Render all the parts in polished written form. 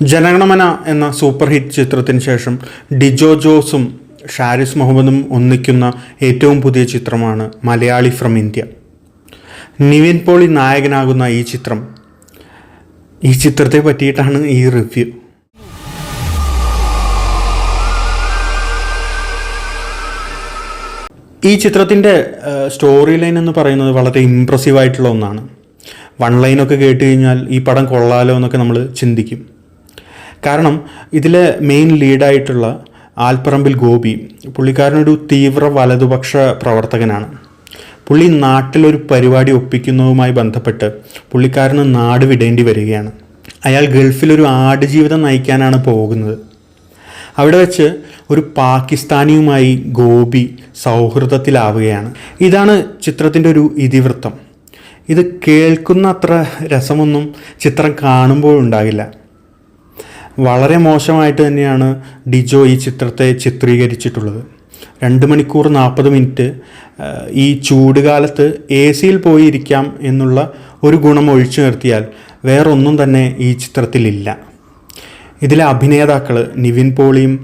ജനഗണമന എന്ന super hit ചിത്രത്തിന് ശേഷം ഡിജോ ജോസും ഷാരിസ് മുഹമ്മദും ഒന്നിക്കുന്ന ഏറ്റവും പുതിയ ചിത്രമാണ് മലയാളി ഫ്രം ഇന്ത്യ. നിവിൻ പോളി നായകനാകുന്ന ഈ ചിത്രത്തെ പറ്റിയിട്ടാണ് ഈ റിവ്യൂ. ഈ ചിത്രത്തിൻ്റെ സ്റ്റോറി ലൈൻ എന്ന് പറയുന്നത് വളരെ ഇംപ്രസീവായിട്ടുള്ള ഒന്നാണ്. വൺ ലൈനൊക്കെ കേട്ട് കഴിഞ്ഞാൽ ഈ പടം കൊള്ളാലോ എന്നൊക്കെ നമ്മൾ ചിന്തിക്കും. കാരണം ഇതിലെ മെയിൻ ലീഡായിട്ടുള്ള ആൽപ്പറമ്പിൽ ഗോപി, പുള്ളിക്കാരനൊരു തീവ്ര വലതുപക്ഷ പ്രവർത്തകനാണ്. പുള്ളി നാട്ടിലൊരു പരിപാടി ഒപ്പിക്കുന്നതുമായി ബന്ധപ്പെട്ട് പുള്ളിക്കാരന് നാട് വിടേണ്ടി വരികയാണ്. അയാൾ ഗൾഫിലൊരു ആടുജീവിതം നയിക്കാനാണ് പോകുന്നത്. അവിടെ വെച്ച് ഒരു പാകിസ്ഥാനിയുമായി ഗോപി സൗഹൃദത്തിലാവുകയാണ്. ഇതാണ് ചിത്രത്തിൻ്റെ ഒരു ഇതിവൃത്തം. ഇത് കേൾക്കുന്ന അത്ര രസമൊന്നും ചിത്രം കാണുമ്പോൾ ഉണ്ടാകില്ല. വളരെ മോശമായിട്ട് തന്നെയാണ് ഡിജോ ഈ ചിത്രത്തെ ചിത്രീകരിച്ചിട്ടുള്ളത്. 2 മണിക്കൂർ 40 മിനിറ്റ് ഈ ചൂടുകാലത്ത് AC-യിൽ പോയി ഇരിക്കാം എന്നുള്ള ഒരു ഗുണം ഒഴിച്ചു നിർത്തിയാൽ വേറൊന്നും തന്നെ ഈ ചിത്രത്തിലില്ല. ഇതിലെ അഭിനേതാക്കൾ നിവിൻ പോളിയും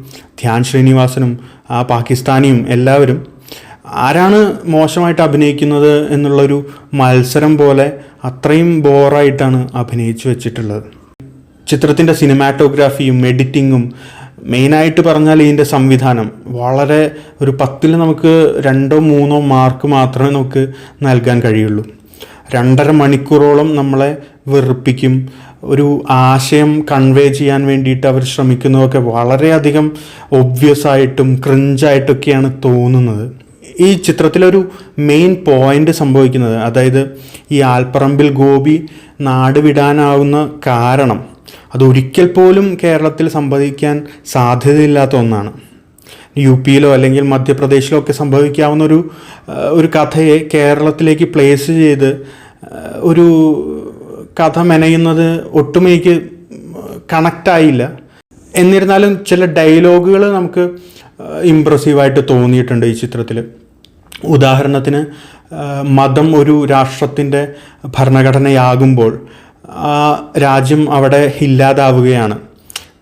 ധ്യാൻ ശ്രീനിവാസനും ആ പാകിസ്ഥാനിയും എല്ലാവരും ആരാണ് മോശമായിട്ട് അഭിനയിക്കുന്നത് എന്നുള്ളൊരു മത്സരം പോലെ അത്രയും ബോറായിട്ടാണ് അഭിനയിച്ചു വെച്ചിട്ടുള്ളത്. ചിത്രത്തിൻ്റെ സിനിമാറ്റോഗ്രാഫിയും എഡിറ്റിങ്ങും മെയിനായിട്ട് പറഞ്ഞാൽ ഇതിൻ്റെ സംവിധാനം വളരെ ഒരു 10-ൽ നമുക്ക് 2-3 മാർക്ക് മാത്രമേ നമുക്ക് നൽകാൻ കഴിയുള്ളൂ. 2.5 മണിക്കൂറോളം നമ്മളെ വെറുപ്പിക്കും. ഒരു ആശയം കൺവേ ചെയ്യാൻ വേണ്ടിയിട്ട് അവർ ശ്രമിക്കുന്നതൊക്കെ വളരെയധികം ഒബ്വിയസ് ആയിട്ടും ക്രിഞ്ചായിട്ടൊക്കെയാണ് തോന്നുന്നത്. ഈ ചിത്രത്തിലൊരു മെയിൻ പോയിൻ്റ് സംഭവിക്കുന്നത്, അതായത് ഈ ആൽപ്പറമ്പിൽ ഗോപി നാട് വിടാനാവുന്ന കാരണം അതൊരിക്കൽ പോലും കേരളത്തിൽ സംഭവിക്കാൻ സാധ്യതയില്ലാത്ത ഒന്നാണ്. UP-യിലോ അല്ലെങ്കിൽ മധ്യപ്രദേശിലോ ഒക്കെ സംഭവിക്കാവുന്ന ഒരു കഥയെ കേരളത്തിലേക്ക് പ്ലേസ് ചെയ്ത് ഒരു കഥ മെനയുന്നത് ഒട്ടും എനിക്ക് കണക്റ്റായില്ല. എന്നിരുന്നാലും ചില ഡയലോഗുകൾ നമുക്ക് ഇംപ്രസീവായിട്ട് തോന്നിയിട്ടുണ്ട് ഈ ചിത്രത്തിൽ. ഉദാഹരണത്തിന്, മതം ഒരു രാഷ്ട്രത്തിൻ്റെ ഭരണഘടനയാകുമ്പോൾ ആ രാജ്യം അവിടെ ഇല്ലാതാവുകയാണ്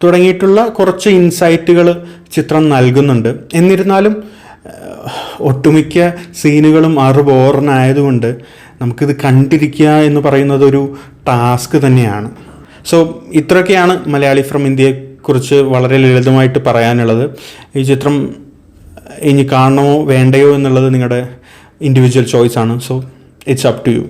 തുടങ്ങിയിട്ടുള്ള കുറച്ച് ഇൻസൈറ്റുകൾ ചിത്രം നൽകുന്നുണ്ട്. എന്നിരുന്നാലും ഒട്ടുമിക്ക സീനുകളും ബോറിനായതുകൊണ്ട് നമുക്കിത് കണ്ടിരിക്കുക എന്ന് പറയുന്നത് ഒരു ടാസ്ക് തന്നെയാണ്. സോ ഇത്രയൊക്കെയാണ് മലയാളി ഫ്രം ഇന്ത്യയെക്കുറിച്ച് വളരെ ലളിതമായിട്ട് പറയാനുള്ളത്. ഈ ചിത്രം ഇനി കാണണമോ വേണ്ടയോ എന്നുള്ളത് നിങ്ങളുടെ ഇൻഡിവിജ്വൽ ചോയ്സാണ്. So it's up to U.